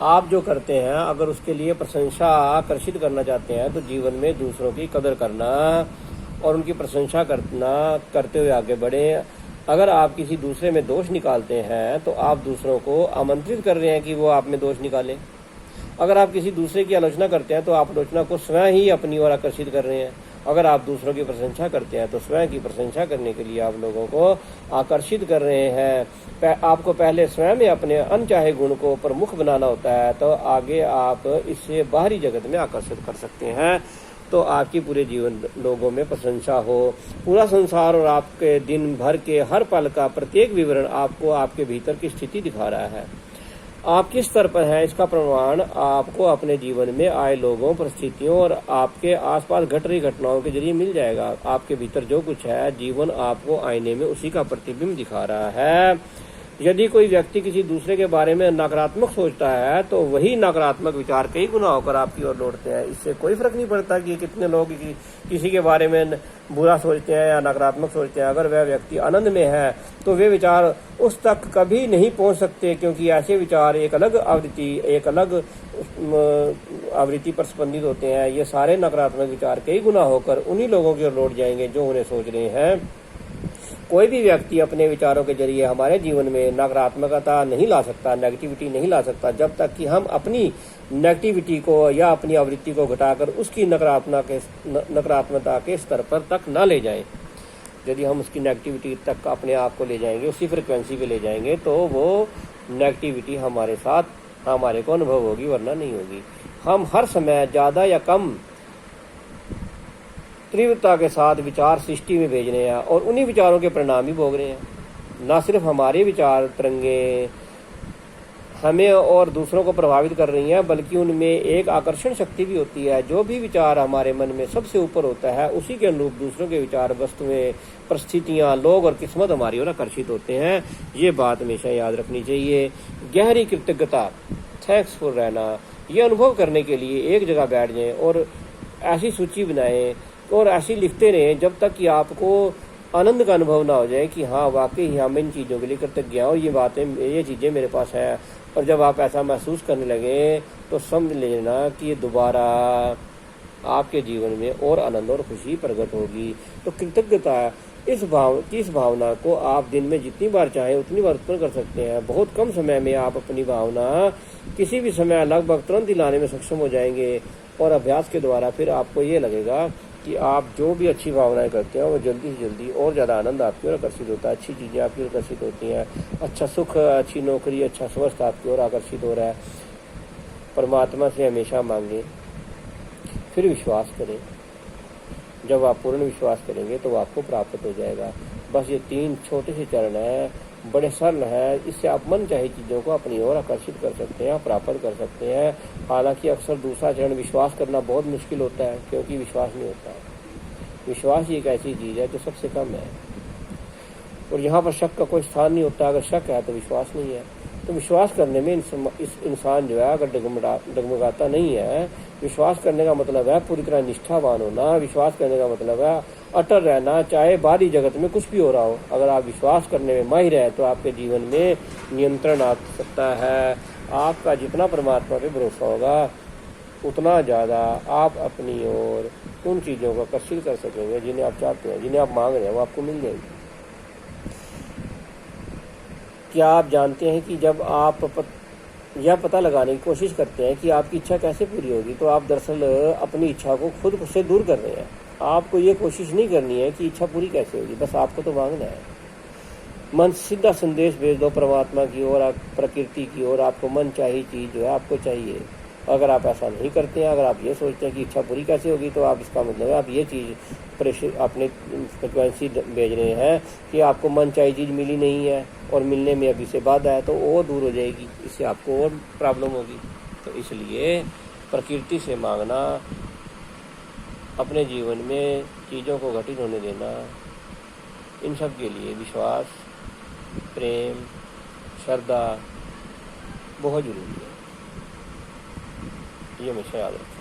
आप जो करते हैं अगर उसके लिए प्रशंसा आकर्षित करना चाहते हैं तो जीवन में दूसरों की कदर करना और उनकी प्रशंसा करते हुए आगे बढ़ें। अगर आप किसी दूसरे में दोष निकालते हैं तो आप दूसरों को आमंत्रित कर रहे हैं कि वो आप में दोष निकालें। अगर आप किसी दूसरे की आलोचना करते हैं तो आप आलोचना को स्वयं ही अपनी ओर आकर्षित कर रहे हैं। अगर आप दूसरों की प्रशंसा करते हैं तो स्वयं की प्रशंसा करने के लिए आप लोगों को आकर्षित कर रहे हैं। आपको पहले स्वयं में अपने अनचाहे गुण को प्रमुख बनाना होता है, तो आगे आप इससे बाहरी जगत में आकर्षित कर सकते हैं। तो आपकी पूरे जीवन लोगों में प्रशंसा हो। पूरा संसार और आपके दिन भर के हर पल का प्रत्येक विवरण आपको आपके भीतर की स्थिति दिखा रहा है। आप किस स्तर पर हैं इसका प्रमाण आपको अपने जीवन में आए लोगों, परिस्थितियों और आपके आसपास घट रही घटनाओं के जरिए मिल जाएगा। आपके भीतर जो कुछ है, जीवन आपको आईने में उसी का प्रतिबिंब दिखा रहा है। यदि कोई व्यक्ति किसी दूसरे के बारे में नकारात्मक सोचता है तो वही नकारात्मक विचार कई गुना होकर आपकी ओर लौटते हैं। इससे कोई फर्क नहीं पड़ता कि कितने लोग किसी के बारे में बुरा सोचते हैं या नकारात्मक सोचते हैं। अगर वह व्यक्ति आनंद में है तो वे विचार उस तक कभी नहीं पहुंच सकते, क्योंकि ऐसे विचार एक अलग आवृत्ति पर स्पंदित होते हैं। ये सारे नकारात्मक विचार कई गुना होकर उन्हीं लोगों की ओर लौट जाएंगे जो उन्हें सोच रहे हैं। कोई भी व्यक्ति अपने विचारों के जरिए हमारे जीवन में नकारात्मकता नहीं ला सकता, नेगेटिविटी नहीं ला सकता, जब तक कि हम अपनी नेगेटिविटी को या अपनी आवृत्ति को घटाकर उसकी नकारात्मकता के स्तर पर तक न ले जाएं। यदि हम उसकी नेगेटिविटी तक अपने आप को ले जाएंगे, उसी फ्रिक्वेंसी पे ले जाएंगे, तो वो नेगेटिविटी हमारे साथ हमारे को अनुभव होगी, वरना नहीं होगी। हम हर समय ज़्यादा या कम तीव्रता के साथ विचार सृष्टि में भेज रहे हैं और उन्हीं विचारों के परिणाम ही भोग रहे हैं। न सिर्फ हमारे विचार तरंगे हमें और दूसरों को प्रभावित कर रही हैं, बल्कि उनमें एक आकर्षण शक्ति भी होती है। जो भी विचार हमारे मन में सबसे ऊपर होता है, उसी के अनुरूप दूसरों के विचार, वस्तुएं, परिस्थितियां, लोग और किस्मत हमारी ओर आकर्षित होते हैं। ये बात हमेशा याद रखनी चाहिए। गहरी कृतज्ञता, थैंक्सफुल रहना, ये अनुभव करने के लिए एक जगह बैठ जाएं और ऐसी सूची बनाएं और ऐसी लिखते रहें जब तक कि आपको आनंद का अनुभव ना हो जाए कि हाँ वाकई हम इन चीज़ों के लिए कृतज्ञ हैं और ये चीज़ें मेरे पास हैं। और जब आप ऐसा महसूस करने लगे तो समझ लेना कि ये दोबारा आपके जीवन में और आनंद और खुशी प्रकट होगी। तो कृतज्ञता इस भावना को आप दिन में जितनी बार चाहें उतनी बार उत्पन्न कर सकते हैं। बहुत कम समय में आप अपनी भावना किसी भी समय लगभग तुरंत ही लाने में सक्षम हो जाएंगे। और अभ्यास के द्वारा फिर आपको ये लगेगा कि आप जो भी अच्छी भावनाएं करते हैं वो जल्दी से जल्दी और ज़्यादा आनंद आपकी ओर आकर्षित होता है। अच्छी चीज़ें आपकी ओर आकर्षित होती हैं। अच्छा सुख, अच्छी नौकरी, अच्छा स्वास्थ्य आपकी ओर आकर्षित हो रहा है। परमात्मा से हमेशा मांगें, फिर विश्वास करें। जब आप पूर्ण विश्वास करेंगे तो आपको प्राप्त हो जाएगा। बस ये 3 छोटे से चरण हैं, बड़े सरल है। इससे आप मन चाहे चीज़ों को अपनी ओर आकर्षित कर सकते हैं, प्राप्त कर सकते हैं। हालांकि अक्सर दूसरा चरण विश्वास करना बहुत मुश्किल होता है, क्योंकि विश्वास नहीं होता। विश्वास एक ऐसी चीज़ है जो सबसे कम है और यहाँ पर शक का कोई स्थान नहीं होता। अगर शक है तो विश्वास नहीं है। तो विश्वास करने में इस इंसान जो है अगर डगमगाता नहीं है, विश्वास करने का मतलब है पूरी तरह निष्ठावान होना। विश्वास करने का मतलब है अटल रहना, चाहे बाहरी जगत में कुछ भी हो रहा हो। अगर आप विश्वास करने में माहिर हैं तो आपके जीवन में नियंत्रण आ सकता है। आपका जितना परमात्मा पे भरोसा होगा उतना ज़्यादा आप अपनी ओर उन चीज़ों को आकर्षित कर सकेंगे जिन्हें आप चाहते हैं, जिन्हें आप मांग रहे हैं, वो आपको मिल जाएगी। क्या आप जानते हैं कि जब आप यह पता लगाने की कोशिश करते हैं कि आपकी इच्छा कैसे पूरी होगी, तो आप दरअसल अपनी इच्छा को खुद से दूर कर रहे हैं। आपको ये कोशिश नहीं करनी है कि इच्छा पूरी कैसे होगी, बस आपको तो मांगना है। मन सीधा संदेश भेज दो परमात्मा की ओर, प्रकृति की ओर। आपको मन चाहिए चीज़ जो है आपको चाहिए। अगर आप ऐसा नहीं करते हैं, अगर आप ये सोचते हैं कि इच्छा पूरी कैसे होगी, तो आप इसका मतलब है आप ये चीज़ अपने फ्रिक्वेंसी भेज रहे हैं कि आपको मन चाहिए चीज़ मिली नहीं है और मिलने में अभी से बाधा है, तो वो दूर हो जाएगी। इससे आपको और प्रॉब्लम होगी। तो इसलिए प्रकृति से मांगना, अपने जीवन में चीज़ों को घटित होने देना, इन सब के लिए विश्वास, प्रेम, श्रद्धा बहुत जरूरी है। ये हमेशा याद रखें।